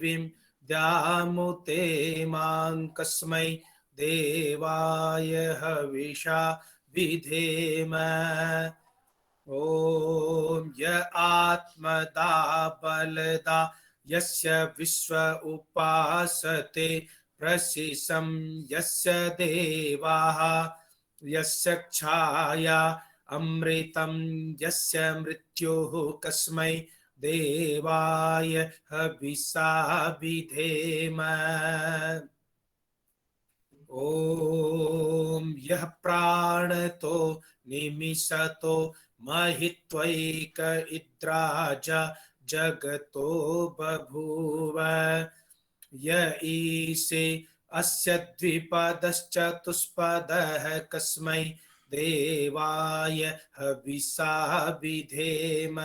द्यामुते मां कस्मै देवाय हविषा विधेम। ॐ य आत्मदा बलदा यस्य विश्व उपासते प्रशिशं यस्य देवाः यस्य छाया अमृतं यस्य मृत्युः कस्मै देवाय हविषा विधेम। ॐ यः प्राणतो निमिषतो महित्वैक इद्राज जगतो बभूव। य ईशे अस्य द्विपदश्चतुष्पदः कस्मै देवाय हविषा विधेम।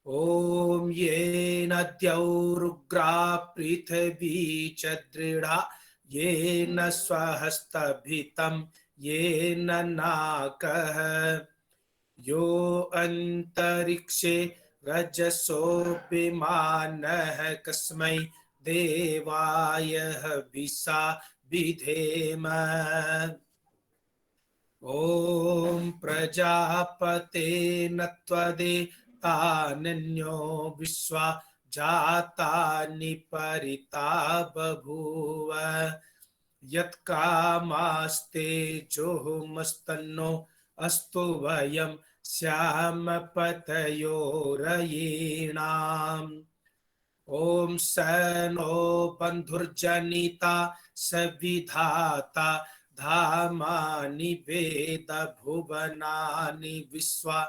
ॐ येन द्यौरुग्रा पृथिवी च दृढा येन स्वहस्तभितं येन नाकः यो अन्तरिक्षे रजसो विमानः कस्मै देवाय हविषा विधेम। ॐ प्रजापते न त्वदेतान्यो विश्वा जातानि परिता बभूव। यत्कामास्ते जोहुमस्तन्नो अस्तु वयं श्याम पतयोरयीणाम्। ॐ स नो बन्धुर्जनिता सविधाता धामानि वेद भुवनानि विश्वा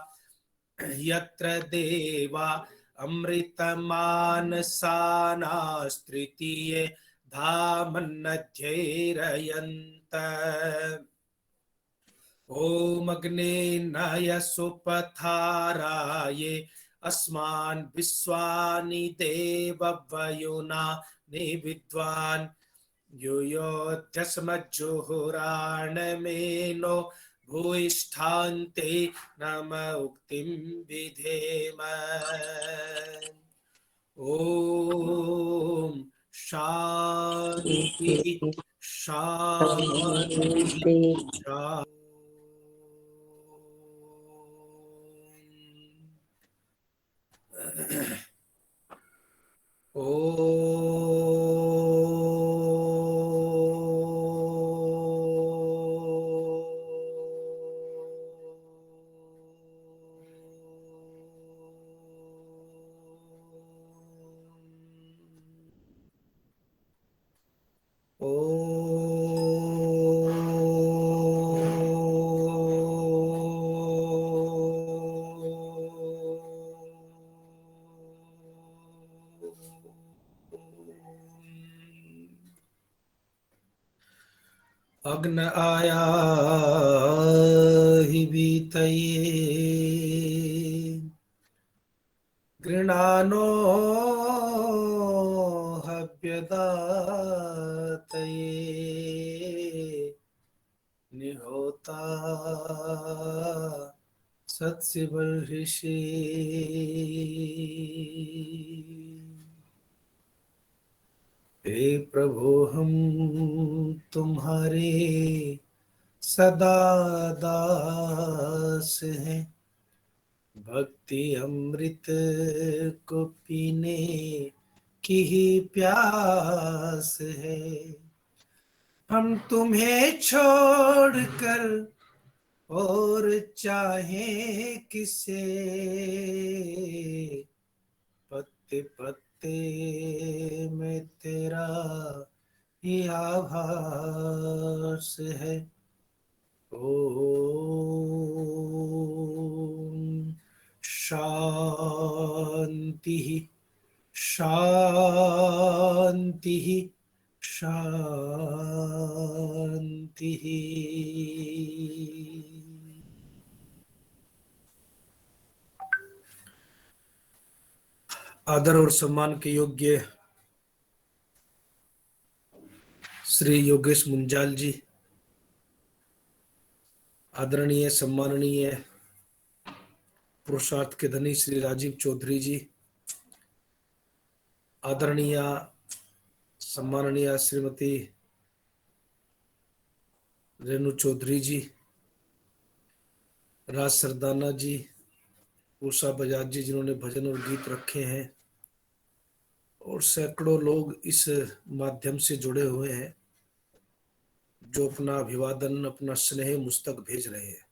यत्र देवा अमृतमानसानास्तृतीये धामन्नध्यैरयन्त। ॐ अग्ने नय सुपथाराये अस्मान् विश्वानि देववयुना निविद्वान् युयोध्यस्मज्जुहुराणमेनो भूयिष्ठान्ते नम उक्तिं विधेम। ॐ शान्तिः शान्तिः शान्तिः। अग्न आयाहि वीतये गृणानो हव्यदातये निहोता सत्सिबर्हिषि। हे प्रभु हम तुम्हारे सदा दास हैं, भक्ति अमृत को पीने की ही प्यास है। हम तुम्हें छोड़कर और चाहे किसे, पत्ते पत्ते में तेरा ही आभास है। ओम शांति शांति शांति। आदर और सम्मान के योग्य श्री योगेश मुंजाल जी, आदरणीय सम्माननीय पुरुषार्थ के धनी श्री राजीव चौधरी जी, आदरणीय सम्माननीय श्रीमती रेणु चौधरी जी, राज सरदाना जी, उषा बजाज जी जिन्होंने भजन और गीत रखे हैं, और सैकड़ों लोग इस माध्यम से जुड़े हुए हैं जो अपना अभिवादन, अपना स्नेह मुझ तक भेज रहे हैं।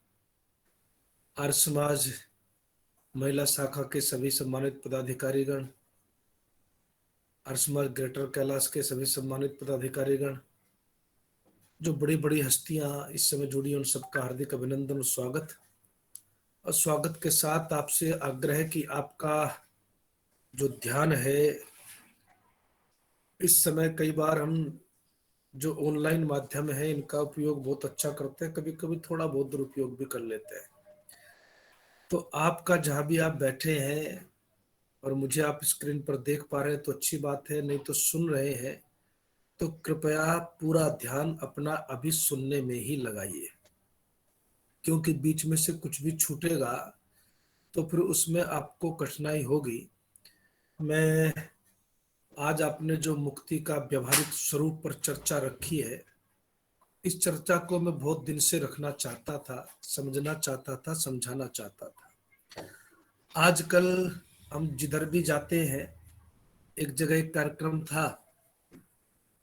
आर्य समाज महिला शाखा के सभी सम्मानित पदाधिकारीगण, आर्य समाज ग्रेटर कैलाश के सभी सम्मानित पदाधिकारीगण, जो बड़ी बड़ी हस्तियां इस समय जुड़ी, उन सबका हार्दिक अभिनंदन और स्वागत। और स्वागत के साथ आपसे आग्रह कि आपका जो ध्यान है, इस समय कई बार हम जो ऑनलाइन माध्यम है इनका उपयोग बहुत अच्छा करते हैं, कभी कभी थोड़ा बहुत दुरुपयोग भी कर लेते हैं। तो आपका जहां भी आप बैठे हैं और मुझे आप स्क्रीन पर देख पा रहे हैं तो अच्छी बात है, नहीं तो सुन रहे हैं तो कृपया पूरा ध्यान अपना अभी सुनने में ही लगाइए, क्योंकि बीच में से कुछ भी छूटेगा तो फिर उसमें आपको कठिनाई होगी। मैं आज आपने जो मुक्ति का व्यवहारिक स्वरूप पर चर्चा रखी है, इस चर्चा को मैं बहुत दिन से रखना चाहता था, समझना चाहता था, समझाना चाहता था। आजकल हम जिधर भी जाते हैं, एक जगह एक कार्यक्रम था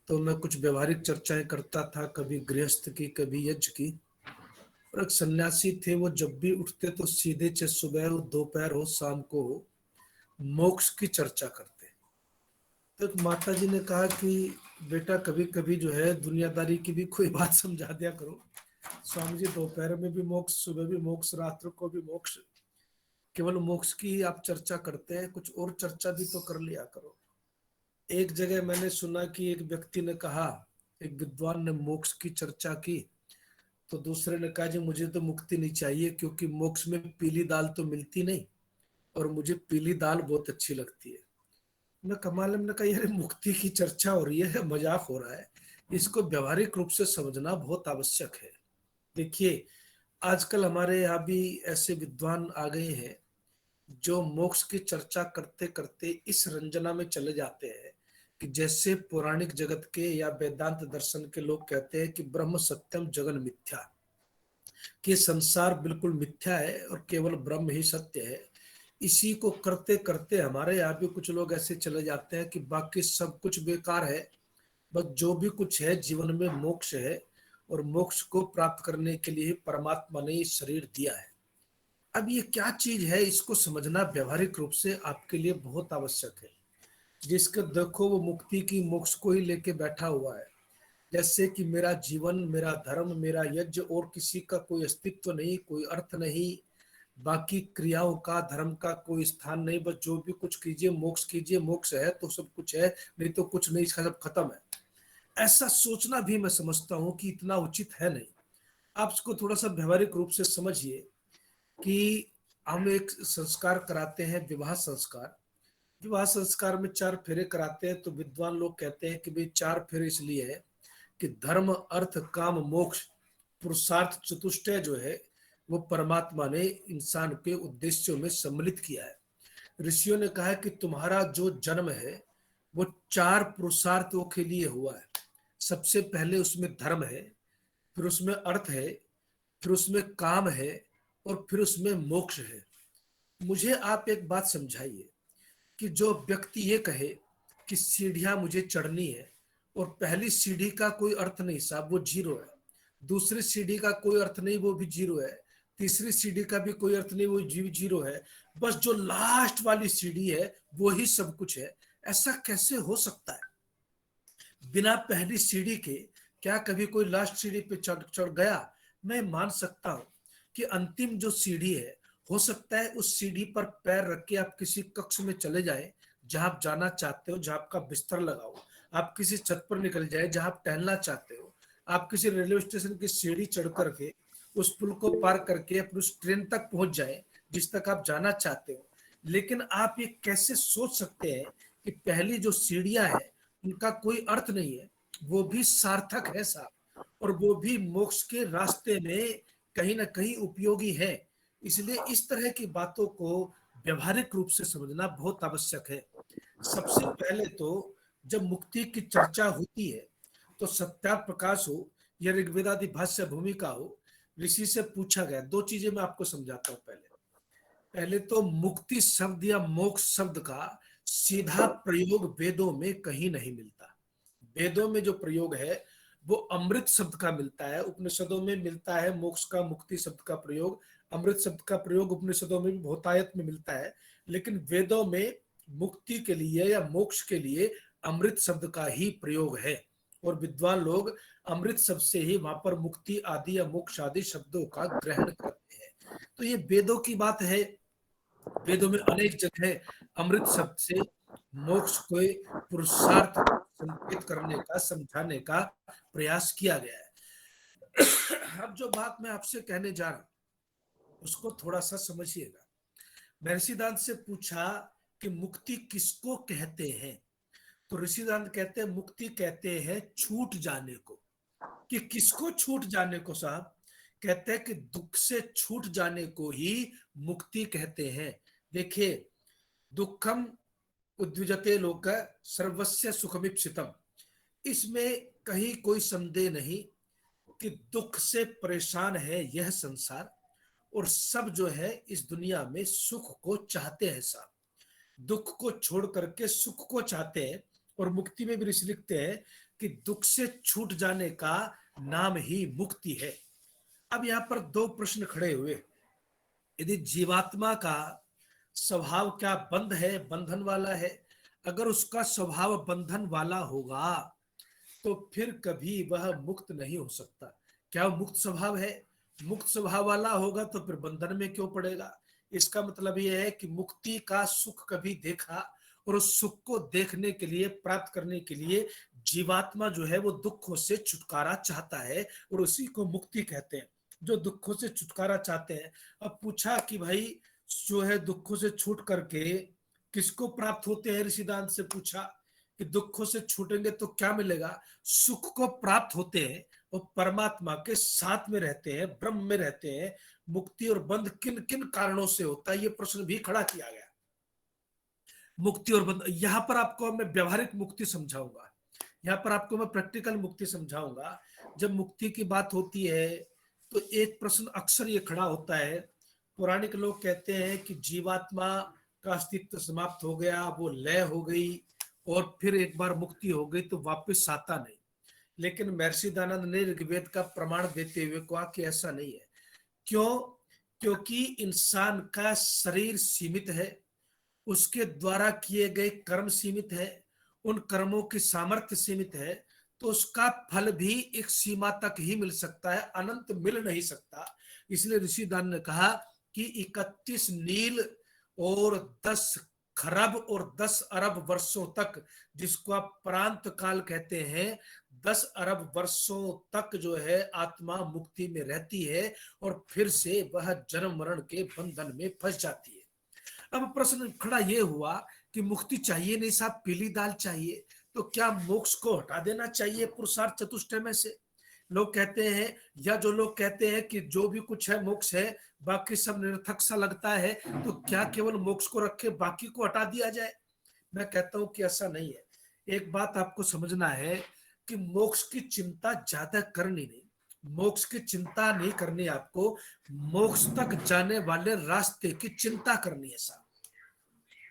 तो मैं कुछ व्यवहारिक चर्चाएं करता था, कभी गृहस्थ की, कभी यज्ञ की। और एक सन्यासी थे, वो जब भी उठते तो सीधे, चाहे सुबह हो, दोपहर हो, शाम को हो, मोक्ष की चर्चा करते। तो एक माता जी ने कहा कि बेटा कभी कभी जो है दुनियादारी की भी कोई बात समझा दिया करो। स्वामी जी, दोपहर में भी मोक्ष, सुबह भी मोक्ष, रात्र को भी मोक्ष, केवल मोक्ष की ही आप चर्चा करते हैं, कुछ और चर्चा भी तो कर लिया करो। एक जगह मैंने सुना कि एक व्यक्ति ने कहा, एक विद्वान ने मोक्ष की चर्चा की, तो दूसरे ने कहा जी मुझे तो मुक्ति नहीं चाहिए, क्योंकि मोक्ष में पीली दाल तो मिलती नहीं और मुझे पीली दाल बहुत अच्छी लगती है। मैं कमाल ने कहा यार, मुक्ति की चर्चा हो रही है, मजाक हो रहा है, इसको व्यवहारिक रूप से समझना बहुत आवश्यक है। देखिए, आजकल हमारे यहाँ भी ऐसे विद्वान आ गए हैं जो मोक्ष की चर्चा करते करते इस रंजना में चले जाते हैं कि जैसे पौराणिक जगत के या वेदांत दर्शन के लोग कहते हैं कि ब्रह्म सत्यम जगन मिथ्या, कि संसार बिल्कुल मिथ्या है और केवल ब्रह्म ही सत्य है। इसी को करते करते हमारे यहाँ भी कुछ लोग ऐसे चले जाते हैं कि बाकी सब कुछ बेकार है, बस जो भी कुछ है जीवन में मोक्ष है, और मोक्ष को प्राप्त करने के लिए परमात्मा ने शरीर दिया है। अब ये क्या चीज है, इसको समझना व्यवहारिक रूप से आपके लिए बहुत आवश्यक है। जिसके देखो वो मुक्ति की, मोक्ष को ही लेके बैठा हुआ है, जैसे कि मेरा जीवन, मेरा धर्म, मेरा यज्ञ और किसी का कोई अस्तित्व नहीं, कोई अर्थ नहीं, बाकी क्रियाओं का, धर्म का कोई स्थान नहीं, बस जो भी कुछ कीजिए मोक्ष है तो सब कुछ है, नहीं तो कुछ नहीं, इसका सब खत्म है। ऐसा सोचना भी मैं समझता हूं कि इतना उचित है नहीं। आप इसको थोड़ा सा व्यवहारिक रूप से समझिए कि हम एक संस्कार कराते हैं, विवाह संस्कार। विवाह संस्कार में 4 फेरे कराते हैं, तो विद्वान लोग कहते हैं कि भाई 4 फेरे इसलिए है कि धर्म, अर्थ, काम, मोक्ष, पुरुषार्थ चतुष्टय जो है वो परमात्मा ने इंसान के उद्देश्यों में सम्मिलित किया है। ऋषियों ने कहा है कि तुम्हारा जो जन्म है वो 4 पुरुषार्थों के लिए हुआ है। सबसे पहले उसमें धर्म है, फिर उसमें अर्थ है, फिर उसमें काम है, और फिर उसमें मोक्ष है। मुझे आप एक बात समझाइए कि जो व्यक्ति ये कहे कि सीढ़ियां मुझे चढ़नी है, और पहली सीढ़ी का कोई अर्थ नहीं साहब, वो जीरो है, दूसरी सीढ़ी का कोई अर्थ नहीं, वो भी जीरो है, तीसरी सीढ़ी का भी कोई अर्थ नहीं, वो जीरो है, बस जो लास्ट वाली सीढ़ी है वो ही सब कुछ है। ऐसा कैसे हो सकता है? बिना पहली सीढ़ी के क्या कभी कोई लास्ट सीढ़ी पे चढ़ चढ़ गया? मैं मान सकता हूं कि अंतिम जो सीढ़ी है, हो सकता है उस सीढ़ी पर पैर रख के आप किसी कक्ष में चले जाए जहां आप जाना चाहते हो, जहां आपका बिस्तर लगाओ, आप किसी छत पर निकल जाए जहां आप टहलना चाहते हो, आप किसी रेलवे स्टेशन की सीढ़ी चढ़ करके उस पुल को पार करके अपनी उस ट्रेन तक पहुंच जाए जिस तक आप जाना चाहते हो। लेकिन आप ये कैसे सोच सकते हैं कि पहली जो सीढ़ियां हैं उनका कोई अर्थ नहीं है, वो भी सार्थक है साहब, और वो भी मोक्ष के रास्ते में कहीं ना कहीं उपयोगी है। इसलिए इस तरह की बातों को व्यवहारिक रूप से समझना बहुत आवश्यक है। सबसे पहले तो जब मुक्ति की चर्चा होती है तो सत्या प्रकाश हो या ऋग्वेदादि भाष्य भूमिका हो, ऋषि से पूछा गया। दो चीजें मैं आपको समझाता हूं। पहले पहले तो मुक्ति शब्द या मोक्ष शब्द का सीधा प्रयोग वेदों में कहीं नहीं मिलता। वेदों में जो प्रयोग है वो अमृत शब्द का मिलता है, उपनिषदों में मिलता है मोक्ष का, मुक्ति शब्द का प्रयोग। अमृत शब्द का प्रयोग उपनिषदों में भी बहुतायत में मिलता है, लेकिन वेदों में मुक्ति के लिए या मोक्ष के लिए अमृत शब्द का ही प्रयोग है। और विद्वान लोग अमृत शब्द से ही वहां पर मुक्ति आदि या मोक्ष आदि शब्दों का ग्रहण करते हैं। तो ये वेदों की बात है। वेदों में अनेक जगह अमृत शब्द से मोक्ष को पुरुषार्थ को संकेत करने का, समझाने का प्रयास किया गया है। अब जो बात मैं आपसे कहने जा रहा हूं उसको थोड़ा सा समझिएगा। महर्षिदांत से पूछा कि मुक्ति किसको कहते हैं, तो ऋषिदांत कहते हैं मुक्ति कहते हैं छूट जाने को। कि किसको छूट जाने को साहब? कहते हैं कि दुख से छूट जाने को ही मुक्ति कहते हैं। देखिए, दुखम उद्विजते लोक सर्वस्य सुखमीप्सितम, इसमें कहीं कोई संदेह नहीं कि दुख से परेशान है यह संसार, और सब जो है इस दुनिया में सुख को चाहते हैं साहब। दुख को छोड़ करके सुख को चाहते हैं। और मुक्ति में भी ऋषि लिखते हैं कि दुख से छूट जाने का नाम ही मुक्ति है। अब यहां पर दो प्रश्न खड़े हुए। यदि जीवात्मा का स्वभाव क्या बंध है, बंधन वाला है, अगर उसका स्वभाव बंधन वाला होगा तो फिर कभी वह मुक्त नहीं हो सकता। क्या वो मुक्त स्वभाव है? मुक्त स्वभाव वाला होगा तो फिर बंधन में क्यों पड़ेगा? इसका मतलब यह है कि मुक्ति का सुख कभी देखा, और उस सुख को देखने के लिए, प्राप्त करने के लिए जीवात्मा जो है वो दुखों से छुटकारा चाहता है, और उसी को मुक्ति कहते हैं, जो दुखों से छुटकारा चाहते हैं। अब पूछा कि भाई जो है दुखों से छूट करके किसको प्राप्त होते हैं, ऋषिदान से पूछा कि दुखों से छूटेंगे तो क्या मिलेगा? सुख को प्राप्त होते हैं और परमात्मा के साथ में रहते हैं, ब्रह्म में रहते हैं। मुक्ति और बंध किन किन कारणों से होता है, ये प्रश्न भी खड़ा किया गया। मुक्ति और बंध, यहां पर आपको मैं व्यवहारिक मुक्ति समझाऊंगा, यहाँ पर आपको मैं प्रैक्टिकल मुक्ति समझाऊंगा। जब मुक्ति की बात होती है तो एक प्रश्न अक्सर ये खड़ा होता है। पौराणिक लोग कहते हैं कि जीवात्मा का अस्तित्व समाप्त हो गया, वो लय हो गई, और फिर एक बार मुक्ति हो गई तो वापस आता नहीं। लेकिन महर्षि दयानंद ने ऋग्वेद का प्रमाण देते हुए कहा कि ऐसा नहीं है। क्यों? क्योंकि इंसान का शरीर सीमित है, उसके द्वारा किए गए कर्म सीमित है, उन कर्मों की सामर्थ्य सीमित है, तो उसका फल भी एक सीमा तक ही मिल सकता है, अनंत मिल नहीं सकता। इसलिए ऋषिदान ने कहा कि 31 नील और 10 खरब और 10 अरब वर्षों तक, जिसको आप प्रांत काल कहते हैं, 10 अरब वर्षों तक जो है आत्मा मुक्ति में रहती है, और फिर से वह जन्म मरण के बंधन में फंस जाती है। अब प्रश्न खड़ा ये हुआ कि मुक्ति चाहिए नहीं साहब, पीली दाल चाहिए, तो क्या मोक्ष को हटा देना चाहिए पुरुषार्थ चतुष्टय में से? लोग कहते हैं, या जो लोग कहते हैं कि जो भी कुछ है मोक्ष है, बाकी सब निरर्थक सा लगता है, तो क्या केवल मोक्ष को रखे बाकी को हटा दिया जाए? मैं कहता हूं कि ऐसा नहीं है। एक बात आपको समझना है कि मोक्ष की चिंता ज्यादा करनी नहीं, मोक्ष की चिंता नहीं करनी आपको, मोक्ष तक जाने वाले रास्ते की चिंता करनी है साहब।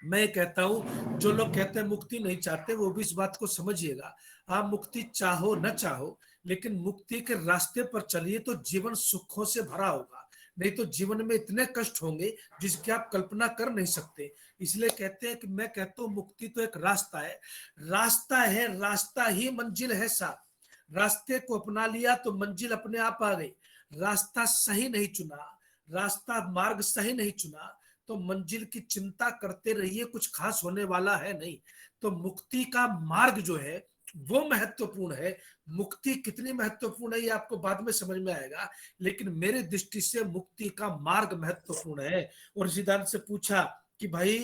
मैं कहता हूं जो लोग कहते हैं मुक्ति नहीं चाहते, वो भी इस बात को समझिएगा। आप मुक्ति चाहो न चाहो, लेकिन मुक्ति के रास्ते पर चलिए तो जीवन सुखों से भरा होगा, नहीं तो जीवन में इतने कष्ट होंगे जिसकी आप कल्पना कर नहीं सकते। इसलिए कहते हैं कि मैं कहता हूं मुक्ति तो एक रास्ता है, रास्ता है, रास्ता ही मंजिल है साहब। रास्ते को अपना लिया तो मंजिल अपने आप आ गई। रास्ता सही नहीं चुना, रास्ता मार्ग सही नहीं चुना, तो मंजिल की चिंता करते रहिए, कुछ खास होने वाला है नहीं। तो मुक्ति का मार्ग जो है वो महत्वपूर्ण है। मुक्ति कितनी महत्वपूर्ण है ये आपको बाद में समझ में आएगा, लेकिन मेरे दृष्टि से मुक्ति का मार्ग महत्वपूर्ण है। और सिद्धांत से पूछा कि भाई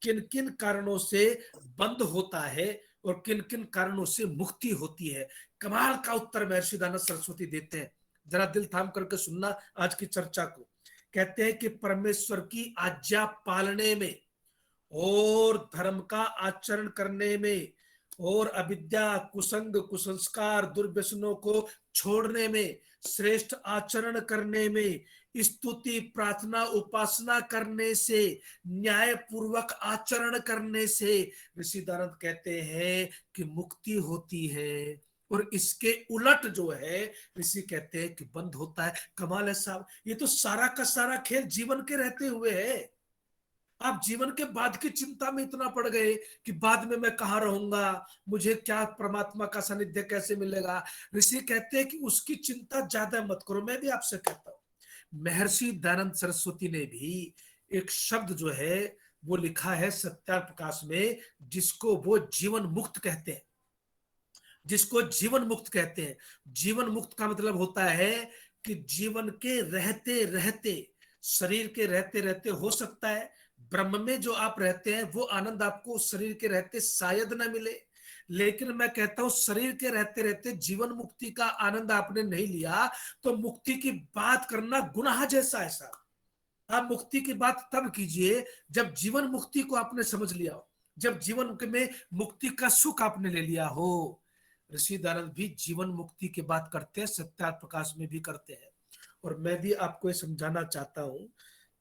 किन किन कारणों से बंद होता है और किन किन कारणों से मुक्ति होती है। कमाल का उत्तर महर्षि दयानंद सरस्वती देते हैं, जरा दिल थाम करके सुनना आज की चर्चा को। कहते हैं कि परमेश्वर की आज्ञा पालने में और धर्म का आचरण करने में, और अविद्या, कुसंग, कुसंस्कार, दुर्व्यसनों को छोड़ने में, श्रेष्ठ आचरण करने में, स्तुति, प्रार्थना, उपासना करने से, न्याय पूर्वक आचरण करने से ऋषि दयानंद कहते हैं कि मुक्ति होती है। और इसके उलट जो है ऋषि कहते हैं कि बंद होता है। कमाल है साहब, ये तो सारा का सारा खेल जीवन के रहते हुए है। आप जीवन के बाद की चिंता में इतना पड़ गए कि बाद में मैं कहाँ रहूंगा, मुझे क्या परमात्मा का सानिध्य कैसे मिलेगा। ऋषि कहते हैं कि उसकी चिंता ज्यादा मत करो। मैं भी आपसे कहता हूं, महर्षि दयानंद सरस्वती ने भी एक शब्द जो है वो लिखा है सत्यार्थ प्रकाश में, जिसको वो जीवन मुक्त कहते हैं। जिसको जीवन मुक्त कहते हैं। जीवन मुक्त का मतलब होता है कि जीवन के रहते रहते, शरीर के रहते रहते हो सकता है ब्रह्म में जो आप रहते हैं वो आनंद आपको शरीर के रहते शायद ना मिले, लेकिन मैं कहता हूं शरीर के रहते रहते जीवन मुक्ति का आनंद आपने नहीं लिया तो मुक्ति की बात करना गुनाह जैसा है साहब। आप मुक्ति की बात तब कीजिए जब जीवन मुक्ति को आपने समझ लिया हो, जब जीवन में मुक्ति का सुख आपने ले लिया हो। ऋषि दयानंद भी जीवन मुक्ति की बात करते हैं, सत्यार्थ प्रकाश में भी करते हैं। और मैं भी आपको ये समझाना चाहता हूं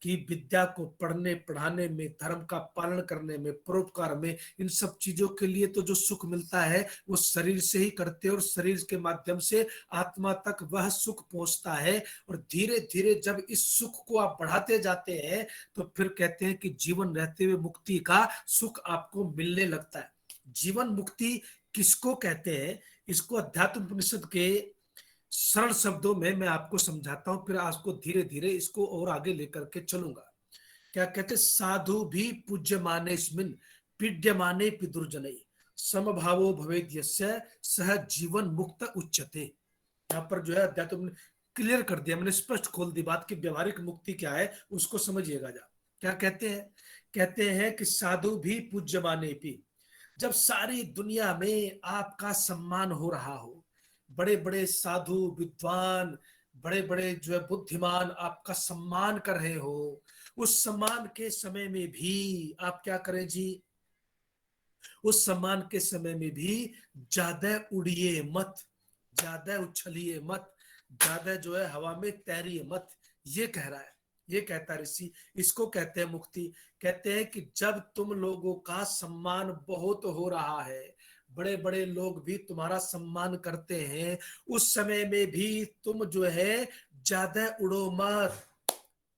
कि विद्या को पढ़ने पढ़ाने में, धर्म का पालन करने में, परोपकार में, इन सब चीजों के लिए तो जो सुख मिलता है वो शरीर से ही करते हैं, और शरीर के माध्यम से आत्मा तक वह सुख पहुंचता है। और धीरे धीरे जब इस सुख को आप बढ़ाते जाते हैं तो फिर कहते हैं कि जीवन रहते हुए मुक्ति का सुख आपको मिलने लगता है। जीवन मुक्ति किसको कहते हैं, इसको अध्यात्म उपनिषद के सरल शब्दों में मैं आपको समझाता हूं, फिर आपको धीरे धीरे इसको और आगे लेकर के चलूंगा। क्या कहते, साधु भी पूज्यमानेस्मिन् पीड्यमाने पिदुर्जनै समभावो भवेद यस्य सह जीवन मुक्त उच्यते। यहाँ पर जो है अध्यात्म क्लियर कर दिया मैंने, स्पष्ट खोल दी बात कि व्यवहारिक मुक्ति क्या है, उसको समझिएगा जा। क्या कहते हैं, कहते हैं कि साधु भी पूज्यमाने भी, जब सारी दुनिया में आपका सम्मान हो रहा हो, बड़े बड़े साधु विद्वान, बड़े बड़े जो है बुद्धिमान आपका सम्मान कर रहे हो, उस सम्मान के समय में भी आप क्या करें जी, उस सम्मान के समय में भी ज्यादा उड़िए मत, ज्यादा उछलिए मत, ज्यादा जो है हवा में तैरिए मत। ये कह रहा है, ये कहता है ऋषि। इसको कहते हैं मुक्ति। कहते हैं कि जब तुम लोगों का सम्मान बहुत हो रहा है, बड़े बड़े लोग भी तुम्हारा सम्मान करते हैं, उस समय में भी तुम जो है ज्यादा उड़ो मत।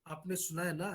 आपने सुना है ना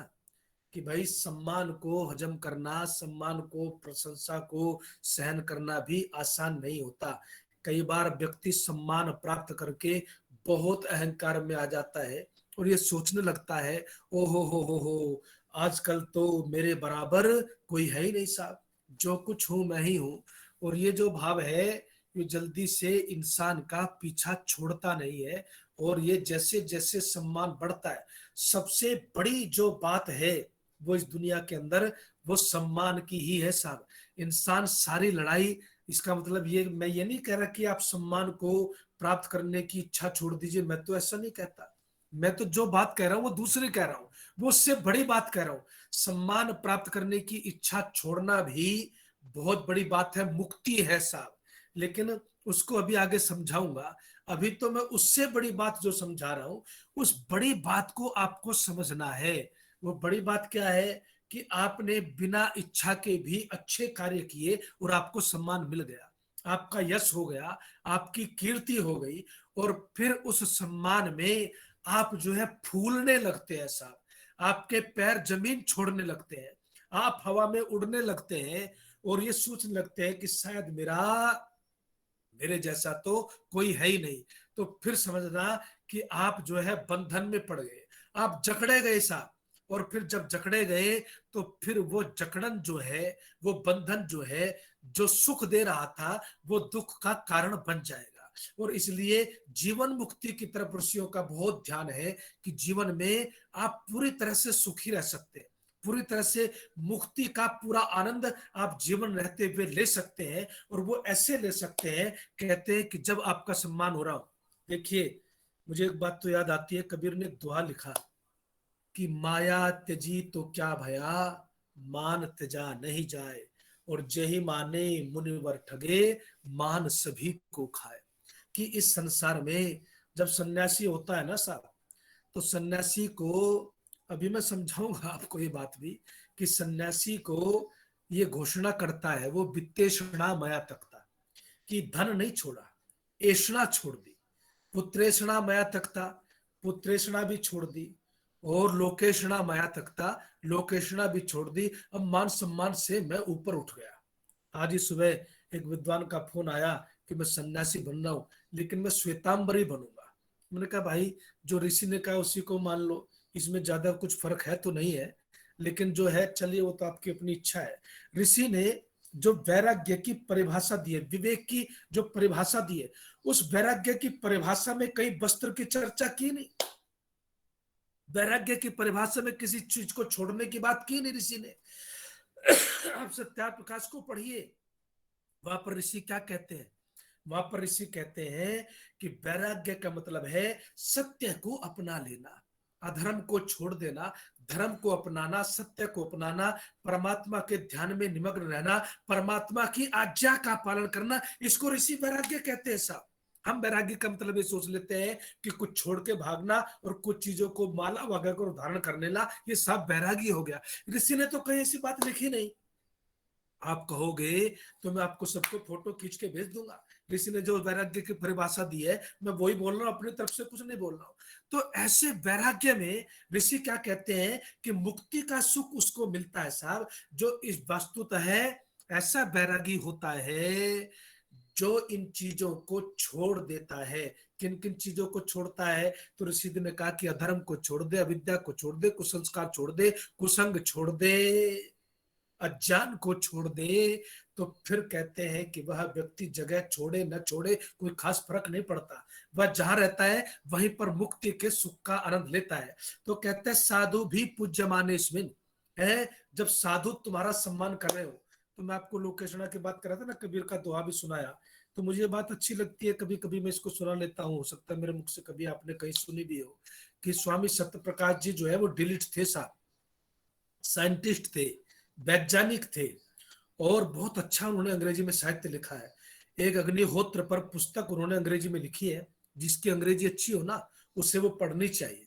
कि भाई सम्मान को हजम करना, सम्मान को, प्रशंसा को सहन करना भी आसान नहीं होता। कई बार व्यक्ति सम्मान प्राप्त करके बहुत अहंकार में आ जाता है और ये सोचने लगता है, ओ हो, आजकल तो मेरे बराबर कोई है ही नहीं साहब, जो कुछ हूं मैं ही हूं। और ये जो भाव है ये जल्दी से इंसान का पीछा छोड़ता नहीं है। और ये जैसे जैसे सम्मान बढ़ता है, सबसे बड़ी जो बात है वो इस दुनिया के अंदर वो सम्मान की ही है साहब। इंसान सारी लड़ाई, इसका मतलब ये, मैं ये नहीं कह रहा कि आप सम्मान को प्राप्त करने की इच्छा छोड़ दीजिए, मैं तो ऐसा नहीं कहता। मैं तो जो बात कह रहा हूँ वो दूसरी कह रहा हूँ, वो उससे बड़ी बात कह रहा हूँ। सम्मान प्राप्त करने की इच्छा छोड़ना भी बहुत बड़ी बात है, मुक्ति है साहब। लेकिन उसको अभी आगे समझाऊंगा। अभी तो मैं उससे बड़ी बात जो समझा रहा हूं, उस बड़ी बात को आपको समझना है। वो बड़ी बात क्या है कि आपने बिना इच्छा के भी अच्छे कार्य किए और आपको सम्मान मिल गया, आपका यश हो गया, आपकी कीर्ति हो गई, और फिर उस सम्मान में आप जो है फूलने लगते हैं साहब। आपके पैर जमीन छोड़ने लगते हैं, आप हवा में उड़ने लगते हैं और ये सोचने लगते हैं कि शायद मेरे जैसा तो कोई है ही नहीं। तो फिर समझना कि आप जो है बंधन में पड़ गए, आप जकड़े गए साहब। और फिर जब जकड़े गए तो फिर वो जकड़न जो है, वो बंधन जो है, जो सुख दे रहा था वो दुख का कारण बन जाएगा। और इसलिए जीवन मुक्ति की तरफ ऋषियों का बहुत ध्यान है कि जीवन में आप पूरी तरह से सुखी रह सकते हैं, पूरी तरह से मुक्ति का पूरा आनंद आप जीवन रहते हुए ले सकते हैं। और वो ऐसे ले सकते हैं, कहते हैं कि जब आपका सम्मान हो रहा हो। देखिए, मुझे एक बात तो याद आती है, कबीर ने दुआ लिखा कि माया त्यजी तो क्या भया, मान त्यजा नहीं जाए, और जेहि माने मुनिवर ठगे, मान सभी को खाए। कि इस संसार में जब सन्यासी होता है ना साहब, तो सन्यासी को, अभी मैं समझाऊंगा आपको ये बात भी, कि सन्यासी को ये घोषणा करता है वो, वित्तेषणा मया तकता, कि धन नहीं छोड़ा, ऐषणा छोड़ दी। पुत्रेषणा मया तकता, पुत्रेषणा भी छोड़ दी, और लोकेशणा मया तकता, लोकेशणा भी छोड़ दी। अब मान सम्मान से मैं ऊपर उठ गया। आज ही सुबह एक विद्वान का फोन आया कि मैं सन्यासी बन रहा हूं, लेकिन मैं श्वेतांबरी बनूंगा। मैंने कहा भाई, जो ऋषि ने कहा उसी को मान लो, इसमें ज्यादा कुछ फर्क है तो नहीं है, लेकिन जो है चलिए वो तो आपकी अपनी इच्छा है। ऋषि ने जो वैराग्य की परिभाषा दी है, विवेक की जो परिभाषा दी है, उस वैराग्य की परिभाषा में कई वस्त्र की चर्चा की नहीं। वैराग्य की परिभाषा में किसी चीज को छोड़ने की बात की नहीं ऋषि ने। आप सत्या प्रकाश को पढ़िए, वहां पर ऋषि क्या कहते हैं। वहां पर ऋषि कहते हैं कि वैराग्य का मतलब है सत्य को अपना लेना, अधर्म को छोड़ देना, धर्म को अपनाना, सत्य को अपनाना, परमात्मा के ध्यान में निमग्न रहना, परमात्मा की आज्ञा का पालन करना, इसको ऋषि वैराग्य कहते हैं साहब। हम वैराग्य का मतलब ये सोच लेते हैं कि कुछ छोड़ के भागना और कुछ चीजों को माला वगैरह धारण करने ला, ये सब वैराग्य हो गया। ऋषि ने तो कहीं ऐसी बात लिखी नहीं। आप कहोगे तो मैं आपको सबको फोटो खींच के भेज दूंगा। ऋषि ने जो वैराग्य की परिभाषा दी है, मैं वही बोल रहा हूं, अपनी तरफ से कुछ नहीं बोल रहा हूं। तो ऐसे वैराग्य में ऋषि क्या कहते हैं कि मुक्ति का सुख उसको मिलता है साहब, जो इस वस्तुतः है ऐसा वैरागी होता है जो इन चीजों को छोड़ देता है। किन किन चीजों को छोड़ता है, तो ऋषि ने कहा कि अधर्म को छोड़ दे, अविद्या को छोड़ दे, कुसंस्कार छोड़ दे, कुसंग छोड़ दे, अज्ञान को छोड़ दे। तो फिर कहते हैं कि वह व्यक्ति जगह छोड़े न छोड़े कोई खास फर्क नहीं पड़ता, वह जहां रहता है वहीं पर मुक्ति के सुख का आनंद लेता है। तो कहते हैं साधु भी पूज्य मानेस्मिन है। जब साधु तुम्हारा सम्मान कर रहे हो, तो मैं आपको लोकेशना की बात कर रहा था ना, कबीर का दोहा भी सुनाया, तो मुझे ये बात अच्छी लगती है, कभी कभी मैं इसको सुना लेता हूँ, हो सकता है मेरे मुख से कभी आपने कहीं सुनी भी हो। कि स्वामी सत्य प्रकाश जी जो है वो डिलीट थे साहब, साइंटिस्ट थे, वैज्ञानिक थे, और बहुत अच्छा उन्होंने अंग्रेजी में साहित्य लिखा है। एक अग्निहोत्र पर पुस्तक उन्होंने अंग्रेजी में लिखी है, जिसकी अंग्रेजी अच्छी हो ना उसे वो पढ़नी चाहिए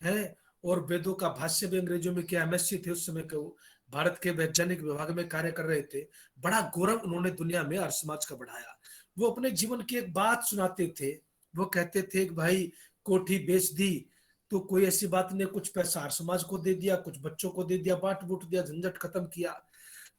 है। और वेदों का भाष्य भी अंग्रेजियों में किया, एमएससी थे उस समय के वो, भारत के वैज्ञानिक विभाग में कार्य कर रहे थे। बड़ा गौरव उन्होंने दुनिया में और समाज का बढ़ाया। वो अपने जीवन की एक बात सुनाते थे। वो कहते थे कि भाई कोठी बेच दी तो कोई ऐसी बात नहीं, कुछ पैसा हर समाज को दे दिया, कुछ बच्चों को दे दिया, बांट बूट दिया, झंझट खत्म किया।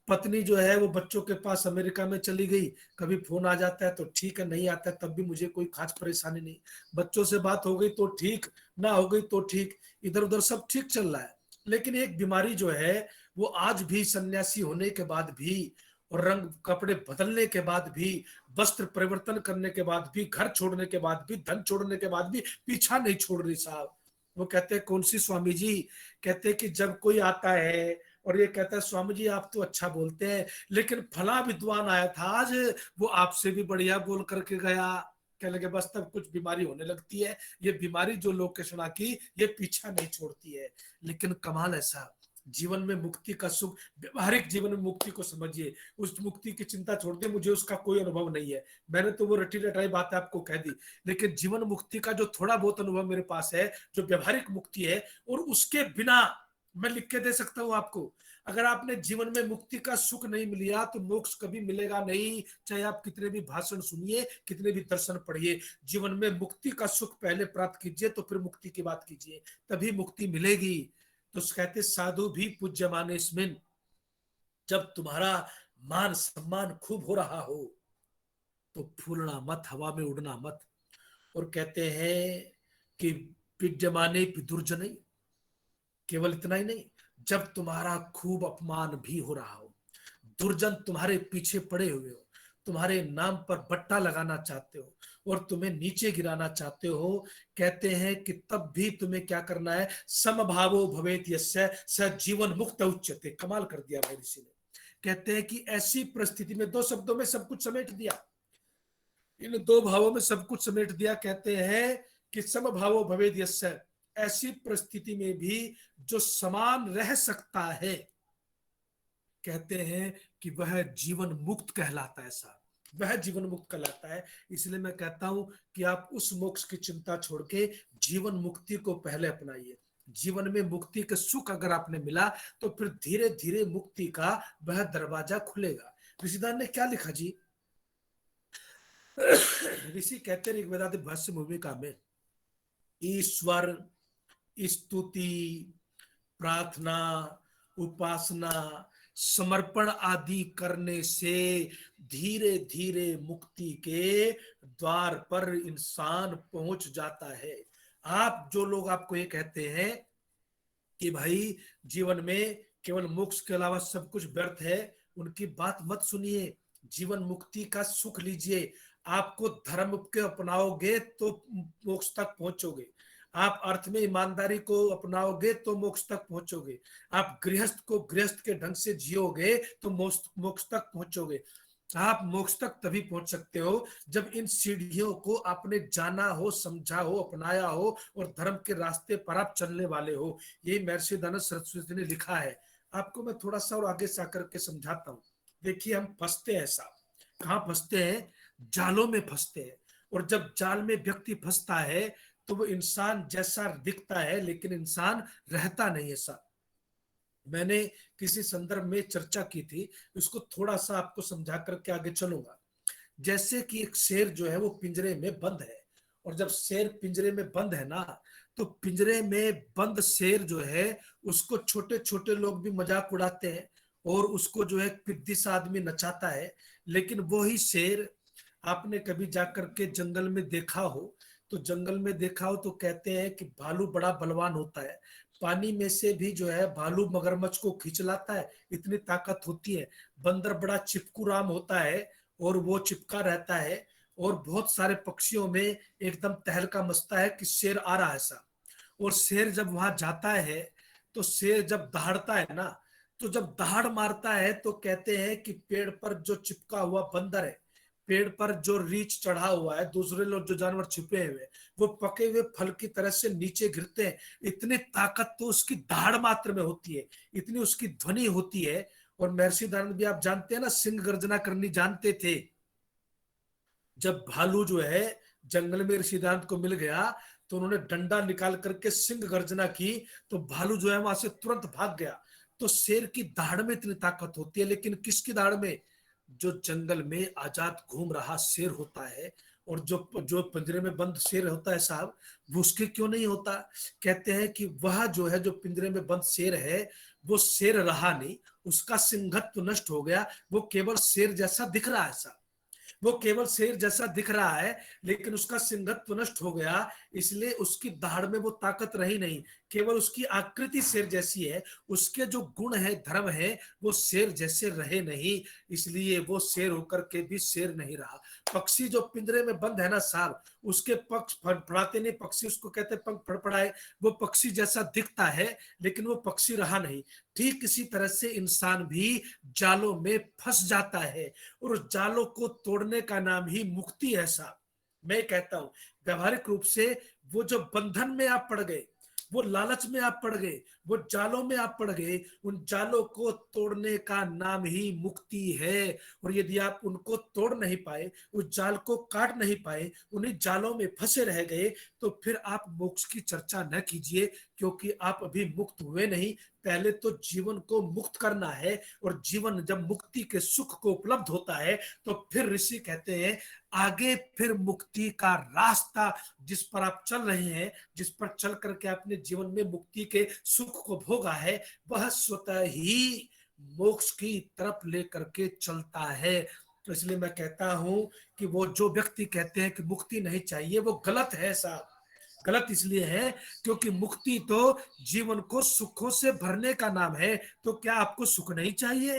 पत्नी जो है वो बच्चों के पास अमेरिका में चली गई, कभी फोन आ जाता है तो ठीक है, नहीं आता है तब भी मुझे कोई खास परेशानी नहीं। बच्चों से बात हो गई तो ठीक, ना हो गई तो ठीक, इधर उधर सब ठीक चल रहा है। लेकिन एक बीमारी जो है वो आज भी, सन्यासी होने के बाद भी, और रंग कपड़े बदलने के बाद भी, वस्त्र परिवर्तन करने के बाद भी, घर छोड़ने के बाद भी, धन छोड़ने के बाद भी पीछा नहीं छोड़ रही साहब। वो कहते हैं कौन सी स्वामी जी, कहते हैं कि जब कोई आता है और ये कहता है स्वामी जी आप तो अच्छा बोलते हैं, लेकिन फला विद्वान आया था आज, वो आपसे भी बढ़िया बोल करके गया। कहने लगे बस तब कुछ बीमारी होने लगती है। ये बीमारी जो लोकेशना की, ये पीछा नहीं छोड़ती है। लेकिन कमाल ऐसा, जीवन में मुक्ति का सुख, व्यवहारिक जीवन में मुक्ति को समझिए, उस मुक्ति की चिंता छोड़ दे, मुझे उसका कोई अनुभव नहीं है, मैंने तो वो रटी रटाई बातें आपको कह दी। लेकिन जीवन मुक्ति का जो थोड़ा बहुत अनुभव मेरे पास है, जो व्यवहारिक मुक्ति है, और उसके बिना मैं लिख के दे सकता हूं आपको। अगर आपने जीवन में मुक्ति का सुख नहीं मिला तो मोक्ष कभी मिलेगा नहीं, चाहे आप कितने भी भाषण सुनिए, कितने भी दर्शन पढ़िए। जीवन में मुक्ति का सुख पहले प्राप्त कीजिए, तो फिर मुक्ति की बात कीजिए, तभी मुक्ति मिलेगी। तो कहते साधु भी पूज्यमाने स्मिन, जब तुम्हारा मान सम्मान खूब हो रहा हो तो फूलना मत, हवा में उड़ना मत। और कहते हैं कि विद्यमाने दुर्जन, केवल इतना ही नहीं, जब तुम्हारा खूब अपमान भी हो रहा हो, दुर्जन तुम्हारे पीछे पड़े हुए हो, तुम्हारे नाम पर बट्टा लगाना चाहते हो और तुम्हें नीचे गिराना चाहते हो, कहते हैं कि तब भी तुम्हें क्या करना है, समभावो भवेत यस्य स जीवन मुक्त उच्यते। कमाल कर दिया भाई ऋषि ने। कहते हैं कि ऐसी परिस्थिति में, दो शब्दों में सब कुछ समेट दिया, इन दो भावों में सब कुछ समेट दिया। कहते हैं कि समभावो भवेत यस्य, ऐसी परिस्थिति में भी जो समान रह सकता है, कहते हैं कि वह जीवन मुक्त कहलाता है साहब, वह जीवन मुक्त कहलाता है। इसलिए मैं कहता हूं कि आप उस मोक्ष की चिंता छोड़ के जीवन मुक्ति को पहले अपनाइए। जीवन में मुक्ति के सुख अगर आपने मिला तो फिर धीरे धीरे मुक्ति का वह दरवाजा खुलेगा। ऋषिदान ने क्या लिखा जी? ऋषि कहते ऋग्वेदादि भाष्य भूमिका में, ईश्वर स्तुति, प्रार्थना, उपासना, समर्पण आदि करने से धीरे धीरे मुक्ति के द्वार पर इंसान पहुंच जाता है। आप जो लोग आपको ये कहते हैं कि भाई जीवन में केवल मोक्ष के अलावा सब कुछ व्यर्थ है, उनकी बात मत सुनिए। जीवन मुक्ति का सुख लीजिए। आपको धर्म के अपनाओगे तो मोक्ष तक पहुंचोगे, आप अर्थ में ईमानदारी को अपनाओगे तो मोक्ष तक पहुंचोगे, आप गृहस्थ को गृहस्थ के ढंग से जियोगे तो मोक्ष तक पहुंचोगे। आप मोक्ष तक तभी पहुंच सकते हो जब इन सीढ़ियों को आपने जाना हो, समझा हो, अपनाया हो और धर्म के रास्ते पर आप चलने वाले हो। यही महर्षि दयानंद सरस्वती ने लिखा है। आपको मैं थोड़ा सा और आगे से आकर के समझाता हूँ। देखिए हम फंसते हैं साहब, कहाँ फंसते हैं? जालों में फंसते हैं। और जब जाल में व्यक्ति फंसता है तो वो इंसान जैसा दिखता है लेकिन इंसान रहता नहीं ऐसा। मैंने किसी संदर्भ में चर्चा की थी, उसको थोड़ा सा आपको समझा करके आगे चलूंगा। जैसे कि एक शेर जो है वो पिंजरे में बंद है, और जब शेर पिंजरे में बंद है ना, तो पिंजरे में बंद शेर जो है उसको छोटे छोटे लोग भी मजाक उड़ाते हैं और उसको जो है पिद्दी सा आदमी नचाता है। लेकिन वही शेर आपने कभी जाकर के जंगल में देखा हो, तो जंगल में देखा हो तो कहते हैं कि भालू बड़ा बलवान होता है, पानी में से भी जो है भालू मगरमच्छ को खींच लाता है, इतनी ताकत होती है। बंदर बड़ा चिपकू राम होता है और वो चिपका रहता है, और बहुत सारे पक्षियों में एकदम तहलका मचता है कि शेर आ रहा है ऐसा। और शेर जब वहां जाता है तो शेर जब दहाड़ता है ना, तो जब दहाड़ मारता है तो कहते हैं कि पेड़ पर जो चिपका हुआ बंदर है, पेड़ पर जो रीछ चढ़ा हुआ है, दूसरे लोग जो जानवर छिपे हुए, वो पके हुए फल की तरह से नीचे गिरते हैं। इतनी ताकत तो उसकी दहाड़ मात्र में होती है, इतनी उसकी ध्वनि होती है। और महर्षि दयानंद भी आप जानते हैं ना, सिंह गर्जना करनी जानते थे। जब भालू जो है जंगल में ऋषिदांत को मिल गया तो उन्होंने डंडा निकाल करके सिंह गर्जना की, तो भालू जो है वहां से तुरंत भाग गया। तो शेर की दाढ़ में इतनी ताकत होती है, लेकिन किसकी दाढ़ में? जो जंगल में आजाद घूम रहा शेर होता है। और जो जो पिंजरे में बंद शेर होता है साहब, वो उसके क्यों नहीं होता? कहते हैं कि वह जो है, जो पिंजरे में बंद शेर है, वो शेर रहा नहीं, उसका सिंहत्व नष्ट हो गया, वो केवल शेर जैसा दिख रहा है साहब, वो केवल शेर जैसा दिख रहा है, लेकिन उसका सिंहत्व नष्ट हो गया। इसलिए उसकी दाढ़ में वो ताकत रही नहीं, केवल उसकी आकृति शेर जैसी है, उसके जो गुण है, धर्म है, वो शेर जैसे रहे नहीं, इसलिए वो शेर होकर के भी शेर नहीं रहा। पक्षी जो पिंजरे में बंद है ना साहब, उसके पक्ष फड़फड़ाते नहीं, पक्षी उसको कहते पंख फड़फड़ाए, वो पक्षी जैसा दिखता है लेकिन वो पक्षी रहा नहीं। ठीक इसी तरह से इंसान भी जालों में फंस जाता है, और उस जालों को तोड़ने का नाम ही मुक्ति है साहब। मैं कहता हूं व्यवहारिक रूप से वो जो बंधन में आप पड़ गए, वो लालच में आप पड़ गए, वो जालों में आप पड़ गए, उन जालों को तोड़ने का नाम ही मुक्ति है। और यदि आप उनको तोड़ नहीं पाए, उस जाल को काट नहीं पाए, उन्हीं जालों में फंसे रह गए, तो फिर आप मोक्ष की चर्चा न कीजिए, क्योंकि आप अभी मुक्त हुए नहीं। पहले तो जीवन को मुक्त करना है, और जीवन जब मुक्ति के सुख को उपलब्ध होता है तो फिर ऋषि कहते हैं आगे फिर मुक्ति का रास्ता जिस पर आप चल रहे हैं, जिस पर चल करके आपने जीवन में मुक्ति के सुख को भोगा है, वह स्वतः ही मोक्ष की तरफ लेकर के चलता है। तो इसलिए मैं कहता हूं कि वो जो व्यक्ति कहते हैं कि मुक्ति नहीं चाहिए, वो गलत है साहब। गलत इसलिए है क्योंकि मुक्ति तो जीवन को सुखों से भरने का नाम है। तो क्या आपको सुख नहीं चाहिए?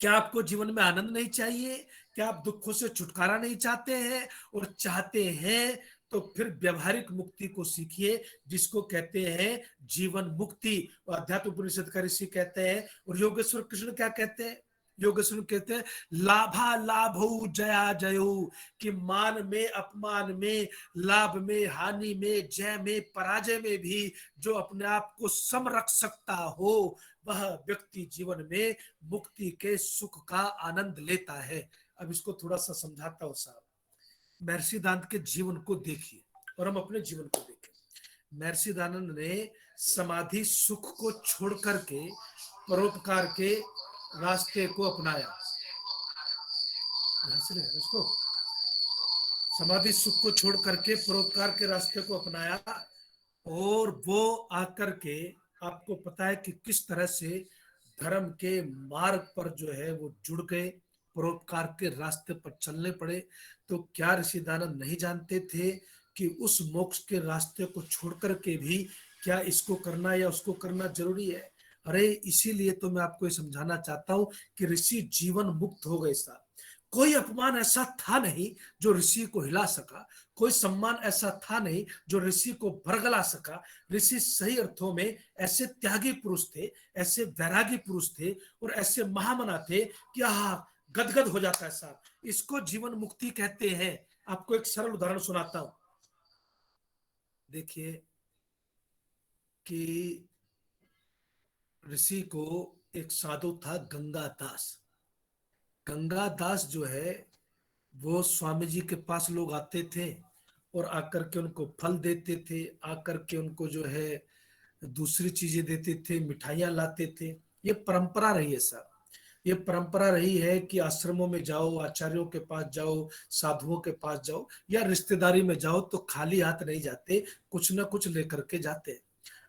क्या आपको जीवन में आनंद नहीं चाहिए? क्या आप दुखों से छुटकारा नहीं चाहते हैं? और चाहते हैं तो फिर व्यवहारिक मुक्ति को सीखिए, जिसको कहते हैं जीवन मुक्ति। और अध्यात्म उपनिषद का ऋषि कहते हैं, और योगेश्वर कृष्ण क्या कहते हैं? योगेश्वर कहते हैं लाभा लाभो जया जयो, कि मान में अपमान में, लाभ में हानि में, जय में पराजय में भी जो अपने आप को सम रख सकता हो, वह व्यक्ति जीवन में मुक्ति के सुख का आनंद लेता है। अब इसको थोड़ा सा समझाता हूं साहब। महर्षि दानंद के जीवन को देखिए और हम अपने जीवन को देखें। महर्षि दानंद ने समाधि सुख को छोड़ करके परोपकार के रास्ते को अपनाया। इसको समाधि सुख को छोड़ करके परोपकार के रास्ते को अपनाया, और वो आकर के आपको पता है कि किस तरह से धर्म के मार्ग पर जो है वो जुड़ गए, परोपकार के रास्ते पर चलने पड़े। तो क्या ऋषि दानंद नहीं जानते थे कि उस मोक्ष के रास्ते को छोड़ करके भी क्या इसको करना या उसको करना जरूरी है? अरे इसीलिए तो मैं आपको ये समझाना चाहता हूं कि ऋषि जीवन मुक्त हो गए साहब। कोई अपमान ऐसा था नहीं जो ऋषि को हिला सका, कोई सम्मान ऐसा था नहीं जो ऋषि को भरगला सका। ऋषि सही अर्थों में ऐसे त्यागी पुरुष थे, ऐसे वैरागी पुरुष थे और ऐसे महामना थे कि गदगद हो जाता है साहब। इसको जीवन मुक्ति कहते हैं। आपको एक सरल उदाहरण सुनाता हूं। देखिए कि ऋषि को एक साधु था गंगा दास। गंगा दास जो है वो स्वामी जी के पास लोग आते थे और आकर के उनको फल देते थे, आकर के उनको जो है दूसरी चीजें देते थे, मिठाइयाँ लाते थे। ये परंपरा रही है सर। ये परंपरा रही है कि आश्रमों में जाओ, आचार्यों के पास जाओ, साधुओं के पास जाओ या रिश्तेदारी में जाओ तो खाली हाथ नहीं जाते, कुछ ना कुछ लेकर के जाते।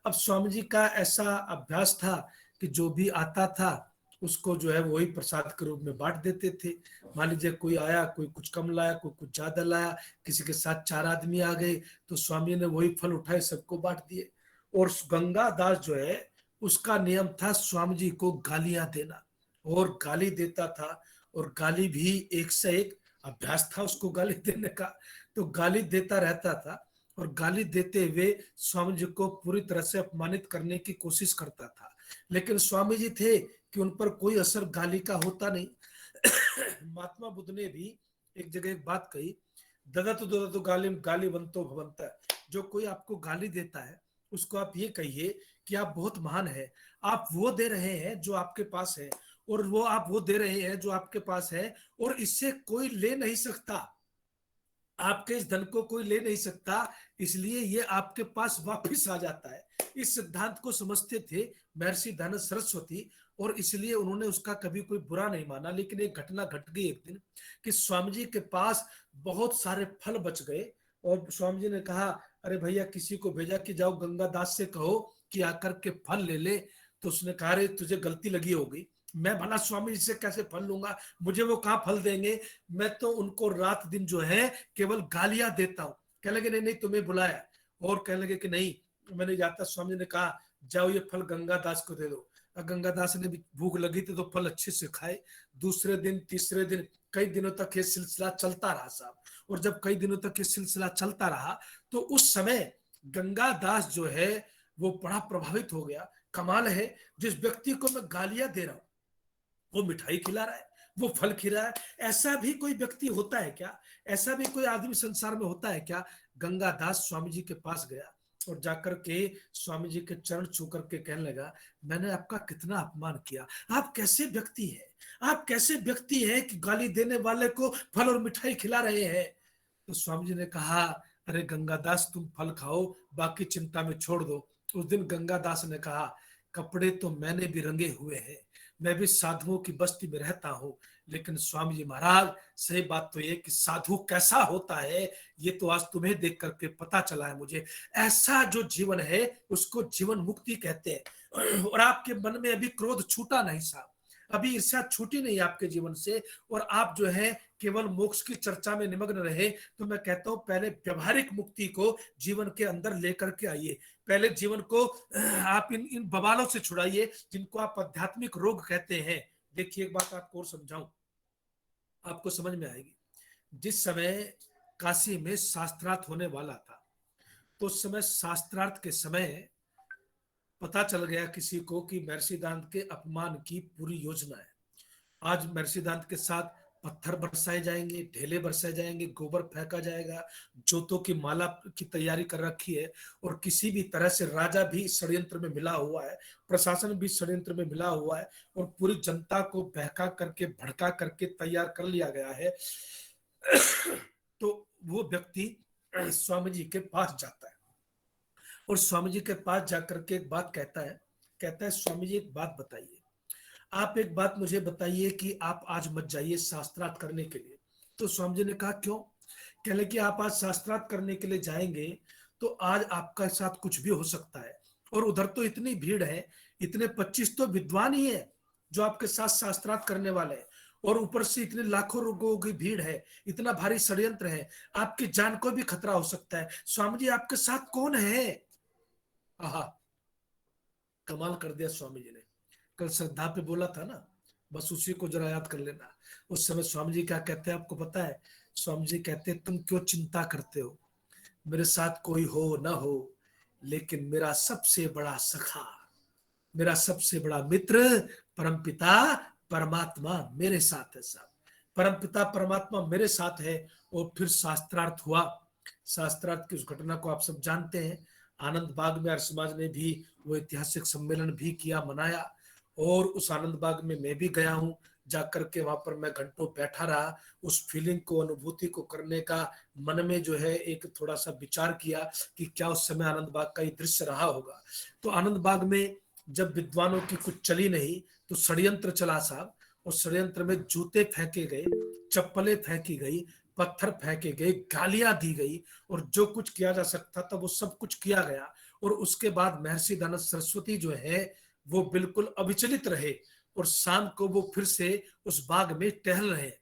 अब स्वामी जी का ऐसा अभ्यास था कि जो भी आता था उसको जो है वही प्रसाद के रूप में बांट देते थे। मान लीजिए कोई आया, कोई कुछ कम लाया, कोई कुछ ज्यादा लाया, किसी के साथ 4 आदमी आ गए तो स्वामी ने वही फल उठाए सबको बांट दिए। और गंगा दास जो है उसका नियम था स्वामी जी को गालियां देना, और गाली देता था। और गाली भी एक से एक अभ्यास था उसको गाली देने का, तो गाली देता रहता था और गाली देते हुए स्वामी जी को पूरी तरह से अपमानित करने की कोशिश करता था। लेकिन स्वामी जी थे कि उन पर कोई असर गाली का होता नहीं। महात्मा बुद्ध ने भी एक जगह एक बात कही, ददत गाली गालीवंतो भवंत। जो कोई आपको गाली देता है उसको आप ये कहिए कि आप बहुत महान है। आप वो दे रहे हैं जो आपके पास है, और वो आप वो दे रहे हैं जो आपके पास है, और इससे कोई ले नहीं सकता। आपके इस धन को कोई ले नहीं सकता, इसलिए ये आपके पास वापस आ जाता है। इस सिद्धांत को समझते थे महर्षि दानव सरस्वती, और इसलिए उन्होंने उसका कभी कोई बुरा नहीं माना। लेकिन एक घटना घट गई एक दिन कि स्वामी जी के पास बहुत सारे फल बच गए, और स्वामी जी ने कहा अरे भैया किसी को भेजा कि जाओ गंगा दास से कहो कि आकर के फल ले ले। तो उसने कहा अरे तुझे गलती लगी होगी, मैं भला स्वामी जी से कैसे फल लूंगा, मुझे वो कहाँ फल देंगे, मैं तो उनको रात दिन जो है केवल गालियां देता हूँ। कहने लगे नहीं नहीं तुम्हें बुलाया, और कहने लगे कि नहीं मैं नहीं जाता। स्वामी जी ने कहा जाओ ये फल गंगा दास को दे दो। गंगा दास ने भी भूख लगी थी तो फल अच्छे से खाए। दूसरे दिन तीसरे दिन कई दिनों तक ये सिलसिला चलता रहा साहब। और जब कई दिनों तक ये सिलसिला चलता रहा तो उस समय गंगा दास जो है वो बड़ा प्रभावित हो गया। कमाल है, जिस व्यक्ति को मैं गालियां दे रहा हूं वो मिठाई खिला रहा है, वो फल खिला रहा है। ऐसा भी कोई व्यक्ति होता है क्या? ऐसा भी कोई आदमी संसार में होता है क्या? गंगा दास स्वामी जी के पास गया और जाकर के स्वामी जी के चरण छू करके कहने लगा मैंने आपका कितना अपमान किया, आप कैसे व्यक्ति हैं, आप कैसे व्यक्ति हैं कि गाली देने वाले को फल और मिठाई खिला रहे हैं। तो स्वामी जी ने कहा अरे गंगादास तुम फल खाओ, बाकी चिंता में छोड़ दो। उस दिन गंगादास ने कहा कपड़े तो मैंने भी रंगे हुए हैं, मैं भी साधुओं की बस्ती में रहता हूं, लेकिन स्वामी जी महाराज सही बात तो ये कि साधु कैसा होता है ये तो आज तुम्हें देख करके पता चला है मुझे। ऐसा जो जीवन है उसको जीवन मुक्ति कहते हैं। और आपके मन में अभी क्रोध छूटा नहीं साहब, अभी ईर्ष्या छूटी नहीं आपके जीवन से, और आप जो है केवल मोक्ष की चर्चा में निमग्न रहे। तो मैं कहता हूं पहले व्यवहारिक मुक्ति को जीवन के अंदर लेकर के आइए। पहले जीवन को आप इन इन बवालों से छुड़ाइए जिनको आप आध्यात्मिक रोग कहते हैं। देखिए एक बात आपको और समझाऊं, आपको समझ में आएगी। जिस समय काशी में शास्त्रार्थ होने वाला था तो उस समय शास्त्रार्थ के समय पता चल गया किसी को कि महर्षि दानंद के अपमान की पूरी योजना है। आज महर्षि दयानंद के साथ पत्थर बरसाए जाएंगे, ढेले बरसाए जाएंगे, गोबर फेंका जाएगा, जोतों की माला की तैयारी कर रखी है। और किसी भी तरह से राजा भी इस षड्यंत्र में मिला हुआ है, प्रशासन भी षड्यंत्र में मिला हुआ है, और पूरी जनता को बहका करके भड़का करके तैयार कर लिया गया है। तो वो व्यक्ति स्वामी जी के पास जाता है, और स्वामी जी के पास जाकर के एक बात कहता है स्वामी जी एक बात बताइए, आप एक बात मुझे बताइए कि आप आज मत जाइए शास्त्रार्थ करने के लिए। तो स्वामी जी ने कहा क्यों? कह लगे कि आप आज शास्त्रार्थ करने के लिए जाएंगे तो आज आपका साथ कुछ भी हो सकता है, और उधर तो इतनी भीड़ है, इतने 25 तो विद्वान ही है जो आपके साथ शास्त्रार्थ करने वाले हैं, और ऊपर से इतने लाखों लोगों की भीड़ है, इतना भारी षड्यंत्र है, आपकी जान को भी खतरा हो सकता है, स्वामी जी आपके साथ कौन है? आहा, कमाल कर दिया स्वामी जी ने। कल श्रद्धा पे बोला था ना, बस उसी को जरा याद कर लेना। उस समय स्वामी जी क्या कहते हैं आपको पता है? स्वामी जी कहते हैं, तुम क्यों चिंता करते हो, मेरे साथ कोई हो ना हो, लेकिन मेरा सबसे बड़ा सखा, मेरा सबसे बड़ा मित्र परमपिता परमात्मा मेरे साथ है साहब। परमपिता परमात्मा मेरे साथ है। और फिर शास्त्रार्थ हुआ। शास्त्रार्थ की उस घटना को आप सब जानते हैं। आनंद बाग में आर्य समाज ने भी वो ऐतिहासिक सम्मेलन भी किया, मनाया। और उस आनंद बाग में मैं भी गया हूँ, जाकर के वहां पर मैं घंटों बैठा रहा, उस फीलिंग को, अनुभूति को करने का मन में जो है एक थोड़ा सा विचार किया कि क्या उस समय आनंद बाग का ये दृश्य रहा होगा। तो आनंद बाग में जब विद्वानों की कुछ चली नहीं तो षड्यंत्र चला साहब। और षड्यंत्र में जूते फेंके गए, चप्पलें फेंकी गई, पत्थर फेंके गए, गालियां दी गई, और जो कुछ किया जा सकता था वो सब कुछ किया गया। और उसके बाद महर्षि दयानंद सरस्वती जो है वो बिल्कुल अविचलित रहे, और शाम को वो फिर से उस बाग में टहल रहे हैं।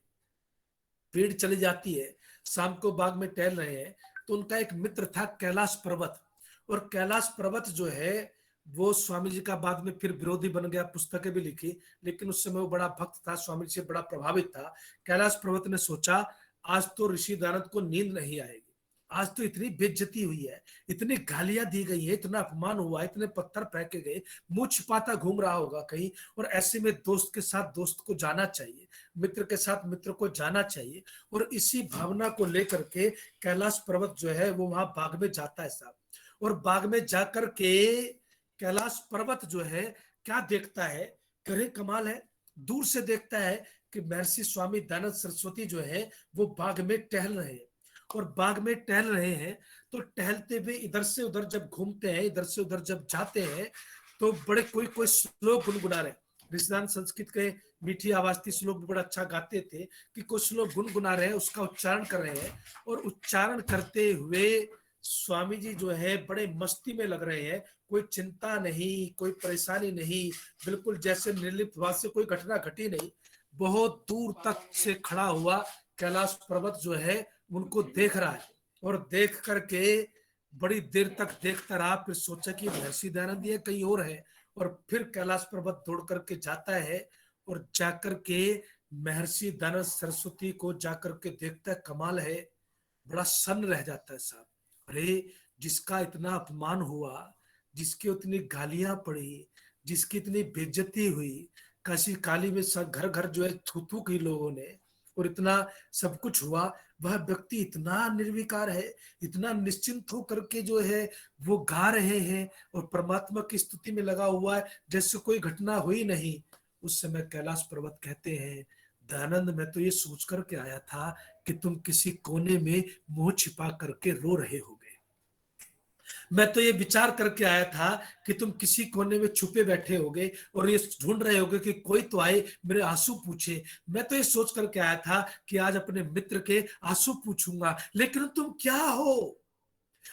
भीड़ चली जाती है, शाम को बाग में टहल रहे हैं, तो उनका एक मित्र था कैलाश पर्वत। और कैलाश पर्वत जो है वो स्वामी जी का बाद में फिर विरोधी बन गया, पुस्तकें भी लिखी, लेकिन उस समय वो बड़ा भक्त था, स्वामी जी से बड़ा प्रभावित था। कैलाश पर्वत ने सोचा आज तो ऋषि दयानंद को नींद नहीं आएगी, आज तो इतनी बेइज्जती हुई है, इतनी गालियां दी गई है, इतना अपमान हुआ, इतने पत्थर फेंके गए, मुंह छिपाता घूम रहा होगा कहीं, और ऐसे में दोस्त के साथ दोस्त को जाना चाहिए, मित्र के साथ मित्र को जाना चाहिए। और इसी भावना को लेकर के कैलाश पर्वत जो है वो वहां बाग में जाता है साहब। और बाग में जाकर के कैलाश पर्वत जो है क्या देखता है, करे कमाल है, दूर से देखता है कि महर्षि स्वामी दयानंद सरस्वती जो है वो बाग में टहल रहे हैं। और बाग में टहल रहे हैं तो टहलते हुए इधर से उधर जब घूमते हैं, इधर से उधर जब जाते हैं, तो बड़े कोई कोई श्लोक गुनगुना रहे हैं। ऋषिदान संस्कृत के मीठी आवाज थी, श्लोक भी बड़ा अच्छा गाते थे, कि कुछ लोग गुनगुना रहे हैं, उसका उच्चारण कर रहे हैं। और उच्चारण करते हुए स्वामी जी जो है बड़े मस्ती में लग रहे हैं, कोई चिंता नहीं, कोई परेशानी नहीं, बिल्कुल जैसे निर्लिप्त भाव से कोई घटना घटी नहीं। बहुत दूर तक से खड़ा हुआ कैलाश पर्वत जो है उनको देख रहा है, और देख करके बड़ी देर तक देखता रहा, फिर सोचा कि महर्षि दयानंद ये कहीं और है। और फिर कैलाश पर्वत दौड़ करके जाता है, और जाकर के महर्षि दयानंद सरस्वती को जाकर के देखता है, कमाल है, बड़ा सन्न रह जाता है साहब। अरे, जिसका इतना अपमान हुआ, जिसकी उतनी गालियां पड़ी, जिसकी इतनी बेइज्जती हुई, काशी काली में सब घर घर जो है थू थू की लोगों ने, और इतना सब कुछ हुआ, वह व्यक्ति इतना निर्विकार है, इतना निश्चिंत होकर के जो है वो गा रहे हैं, और परमात्मा की स्तुति में लगा हुआ है जैसे कोई घटना हुई नहीं। उस समय कैलाश पर्वत कहते हैं, दयानंद मैं तो ये सोच करके आया था कि तुम किसी कोने में मुंह छिपा करके रो रहे होगे, मैं तो ये विचार करके आया था कि तुम किसी कोने में छुपे बैठे होगे और ये ढूंढ रहे होगे कि कोई तो आए मेरे आंसू पूछे, मैं तो ये सोच करके आया था कि आज अपने मित्र के आंसू पूछूंगा, लेकिन तुम क्या हो?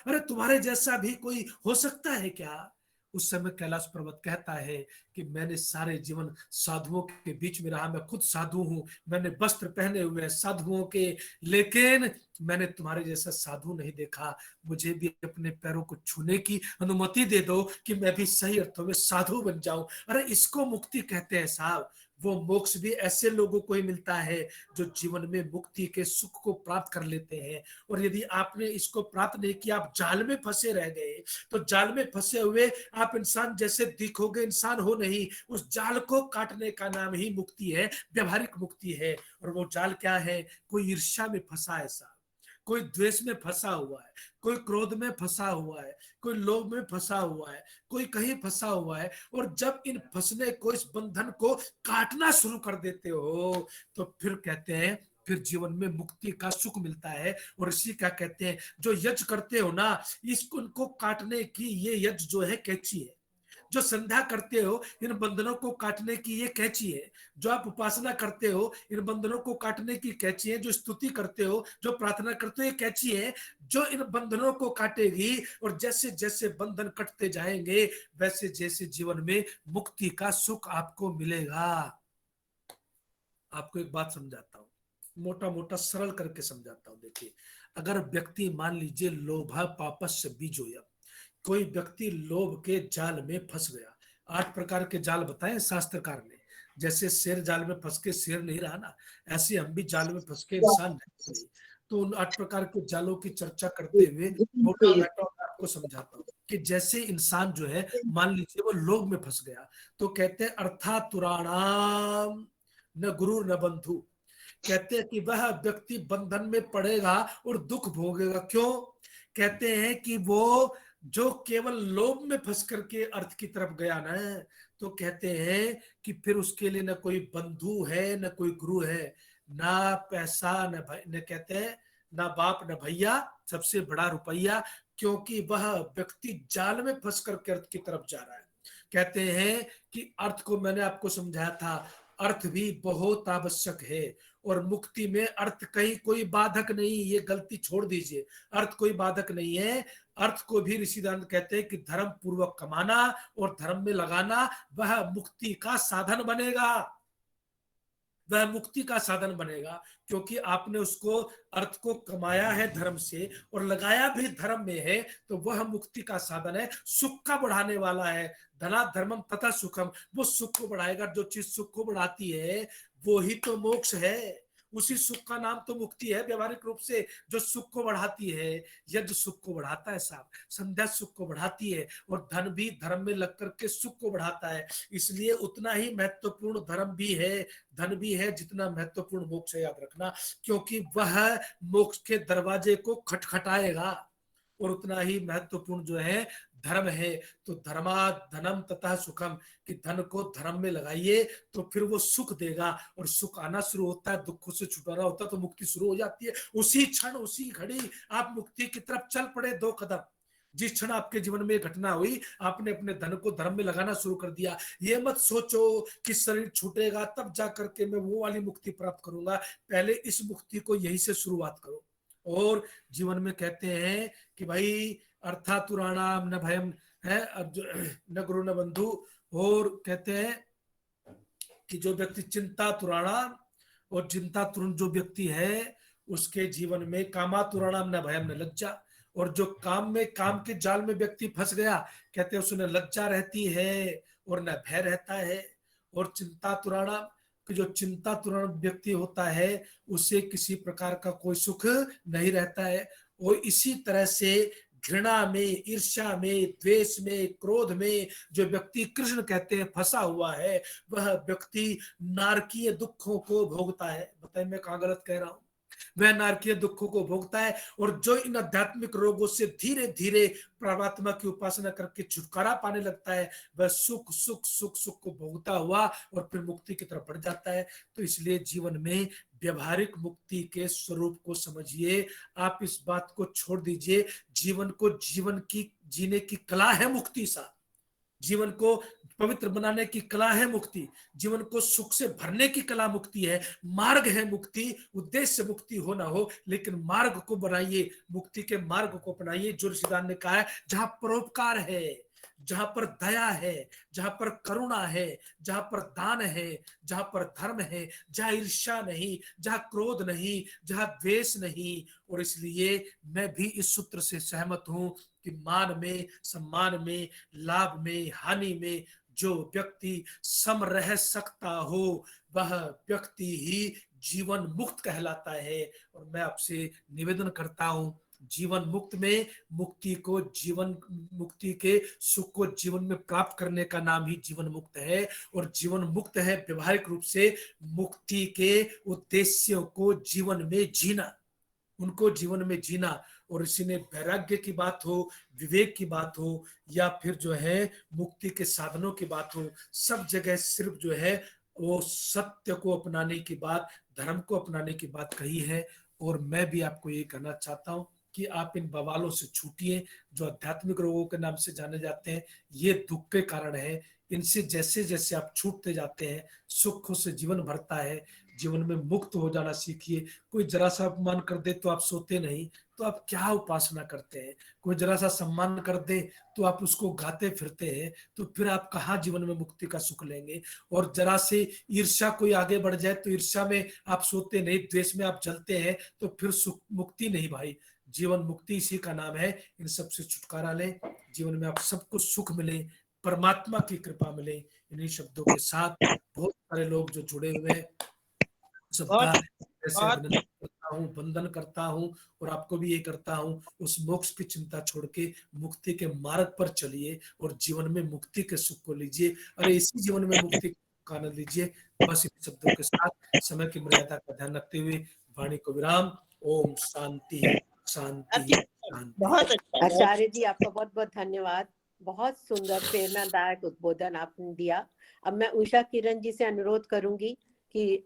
अरे, तुम्हारे जैसा भी कोई हो सकता है क्या? उस समय कैलाश पर्वत कहता है कि मैंने सारे जीवन साधुओं के बीच में रहा, मैं खुद साधु हूं, मैंने वस्त्र पहने हुए हैं साधुओं के, लेकिन मैंने तुम्हारे जैसा साधु नहीं देखा, मुझे भी अपने पैरों को छूने की अनुमति दे दो कि मैं भी सही अर्थों में साधु बन जाऊं। अरे, इसको मुक्ति कहते हैं साहब। वो मोक्ष भी ऐसे लोगों को ही मिलता है जो जीवन में मुक्ति के सुख को प्राप्त कर लेते हैं। और यदि आपने इसको प्राप्त नहीं किया, आप जाल में फंसे रह गए, तो जाल में फंसे हुए आप इंसान जैसे दिखोगे, इंसान हो नहीं। उस जाल को काटने का नाम ही मुक्ति है, व्यवहारिक मुक्ति है। और वो जाल क्या है? कोई ईर्ष्या में फंसा है साहब, कोई द्वेष में फंसा हुआ है, कोई क्रोध में फंसा हुआ है, कोई लोभ में फंसा हुआ है, कोई कहीं फंसा हुआ है। और जब इन फंसने को, इस बंधन को काटना शुरू कर देते हो, तो फिर कहते हैं, फिर जीवन में मुक्ति का सुख मिलता है। और इसी क्या कहते हैं, जो यज्ञ करते हो ना, इसको उनको काटने की ये यज्ञ जो है कैची है। जो संध्या करते हो, इन बंधनों को काटने की ये कैची है। जो आप उपासना करते हो, इन बंधनों को काटने की कैची है। जो स्तुति करते हो, जो प्रार्थना करते हो, ये कैची है जो इन बंधनों को काटेगी। और जैसे जैसे बंधन कटते जाएंगे, वैसे जैसे जीवन में मुक्ति का सुख आपको मिलेगा। आपको एक बात समझाता हूँ, मोटा मोटा सरल करके समझाता हूँ। देखिए, अगर व्यक्ति मान लीजिए लोभा पापस्य बीजोयम, कोई व्यक्ति लोभ के जाल में फंस गया। 8 प्रकार के जाल बताए शास्त्रकार ने। जैसे शेर जाल में फंस के शेर नहीं रहा ना, ऐसे हम भी जाल में फंस के इंसान नहीं। तो उन 8 प्रकार के जालों की चर्चा करते हुए मोटा मोटा आपको समझाता हूँ कि जैसे इंसान जो है, मान लीजिए वो लोभ में फंस गया, तो कहते हैं अर्थातुराणाम न गुरु न बंधु। कहते हैं कि वह व्यक्ति बंधन में पड़ेगा और दुख भोगेगा। क्यों? कहते हैं कि वो जो केवल लोभ में फंस करके अर्थ की तरफ गया ना, तो कहते हैं कि फिर उसके लिए न कोई बंधु है, न कोई गुरु है, ना पैसा, न भाई, न कहते हैं ना बाप न भैया, सबसे बड़ा रुपया। क्योंकि वह व्यक्ति जाल में फंस करके अर्थ की तरफ जा रहा है। कहते हैं कि अर्थ को मैंने आपको समझाया था, अर्थ भी बहुत आवश्यक है। और मुक्ति में अर्थ कहीं कोई बाधक नहीं, ये गलती छोड़ दीजिए। अर्थ कोई बाधक नहीं है। अर्थ को भी ऋषिदान कहते हैं कि धर्म पूर्वक कमाना और धर्म में लगाना, वह मुक्ति का साधन बनेगा। वह मुक्ति का साधन बनेगा, क्योंकि आपने उसको, अर्थ को कमाया है धर्म से और लगाया भी धर्म में है, तो वह मुक्ति का साधन है, सुख का बढ़ाने वाला है। धना धर्मम तथा सुखम, वो सुख को बढ़ाएगा। जो चीज सुख को बढ़ाती है वो ही तो मोक्ष है। उसी सुख का नाम तो मुक्ति है व्यवहारिक रूप से, जो सुख को बढ़ाती है। यज्ञ सुख को बढ़ाता है साहब, संध्या सुख को बढ़ाती है, और धन भी धर्म में लग करके सुख को बढ़ाता है। इसलिए उतना ही महत्वपूर्ण धर्म भी है, धन भी है, जितना महत्वपूर्ण मोक्ष है, याद रखना। क्योंकि वह मोक्ष के दरवाजे को खटखटाएगा। और उतना ही महत्वपूर्ण जो है धर्म है। तो धर्मा धनम तथा सुखम, कि धन को धर्म में लगाइए तो फिर वो सुख देगा। और सुख आना शुरू होता है, दुखों से छुटकारा होता है, तो मुक्ति शुरू हो जाती है। उसी क्षण, उसी घड़ी आप मुक्ति की तरफ चल पड़े 2 कदम। जिस क्षण आपके जीवन में घटना हुई, आपने अपने धन को धर्म में लगाना शुरू कर दिया। ये मत सोचो कि शरीर छूटेगा तब जा करके मैं वो वाली मुक्ति प्राप्त करूंगा। पहले इस मुक्ति को यहीं से शुरुआत करो। और जीवन में कहते हैं कि भाई अर्थातुराणाम न भयम है, न गुरु न बंधु। और कहते हैं कि जो व्यक्ति चिंता तुराणाम, और चिंता तुरंत जो व्यक्ति है, उसके जीवन में कामातुराणाम न भयम न लज्जा। और जो काम में, काम के जाल में व्यक्ति फंस गया, कहते हैं उसमें लज्जा रहती है और न भय रहता है। और चिंता तुराणाम, कि जो चिंता तुरंत व्यक्ति होता है, उसे किसी प्रकार का कोई सुख नहीं रहता है। और इसी तरह से घृणा में, ईर्ष्या में, द्वेष में, क्रोध में जो व्यक्ति कृष्ण कहते हैं फंसा हुआ है, वह व्यक्ति नारकीय दुखों को भोगता है। बताइए मैं कहाँ गलत कह रहा हूं? वह नारकीय दुखों को भोगता है। और जो इन आध्यात्मिक रोगों से धीरे धीरे परमात्मा की उपासना करके छुटकारा पाने लगता है, वह सुख सुख सुख सुख को भोगता हुआ और फिर मुक्ति की तरफ बढ़ जाता है। तो इसलिए जीवन में व्यवहारिक मुक्ति के स्वरूप को समझिए। आप इस बात को छोड़ दीजिए। जीवन को, जीवन की जीने की कला है मुक्ति सा। जीवन को पवित्र बनाने की कला है मुक्ति। जीवन को सुख से भरने की कला मुक्ति है। मार्ग है मुक्ति। उद्देश्य मुक्ति हो ना हो, लेकिन मार्ग को बनाइए, मुक्ति के मार्ग को अपनाइए। जो ऋषिदान ने कहा है, जहां परोपकार है, जहां पर दया है, जहां पर करुणा है, जहां पर दान है, जहां पर धर्म है, जहां ईर्ष्या नहीं, जहां क्रोध नहीं, जहां द्वेष नहीं। और इसलिए मैं भी इस सूत्र से सहमत हूं कि मान में, सम्मान में, लाभ में, हानि में जो व्यक्ति सम रह सकता हो वह व्यक्ति ही जीवन मुक्त कहलाता है। और मैं आपसे निवेदन करता हूं, जीवन मुक्त में मुक्ति को, जीवन मुक्ति के सुख को जीवन में प्राप्त करने का नाम ही जीवन मुक्त है। और जीवन मुक्त है व्यवहारिक रूप से मुक्ति के उद्देश्यों को जीवन में जीना, उनको जीवन में जीना। और इसी में वैराग्य की बात हो, विवेक की बात हो, या फिर जो है मुक्ति के साधनों की बात हो, सब जगह सिर्फ जो है वो सत्य को अपनाने की बात, धर्म को अपनाने की बात कही है। और मैं भी आपको ये कहना चाहता हूं कि आप इन बवालों से छूटिए जो आध्यात्मिक रोगों के नाम से जाने जाते हैं। ये दुख के कारण है। इनसे जैसे जैसे आप छूटते जाते हैं, सुखों से जीवन भरता है। जीवन में मुक्त हो जाना सीखिए। कोई जरा सा अपमान कर दे तो आप सोते नहीं, तो आप क्या उपासना करते हैं? कोई जरा सा सम्मान कर दे तो आप उसको गाते फिरते हैं, तो फिर आप कहाँ जीवन में मुक्ति का सुख लेंगे? और जरा से ईर्ष्या कोई आगे बढ़ जाए तो ईर्ष्या में आप सोते नहीं, द्वेष में आप जलते हैं, तो फिर सुख मुक्ति नहीं भाई। जीवन मुक्ति इसी का नाम है। इन सब से छुटकारा लें, जीवन में आप सबको सुख मिले, परमात्मा की कृपा मिले। इन्हीं शब्दों के साथ बहुत सारे लोग जो जुड़े हुए हैं सबका बहुत ऐसे बहुत अभिनंदन करता हूँ, वंदन करता हूँ। और आपको भी ये करता हूँ, उस मोक्ष की चिंता छोड़ के मुक्ति के मार्ग पर चलिए और जीवन में मुक्ति के सुख को लीजिए। अरे इसी जीवन में मुक्ति का आनंद लीजिए। बस इन शब्दों के साथ समय की मर्यादा का ध्यान रखते हुए वाणी को विराम। ओम शांति शांति अति उत्तम, शांति। बहुत अच्छा। आचार्य जी, आपका बहुत बहुत धन्यवाद। बहुत सुंदर प्रेरणादायक उद्बोधन आपने दिया। अब मैं उषा किरण जी से अनुरोध करूंगी कि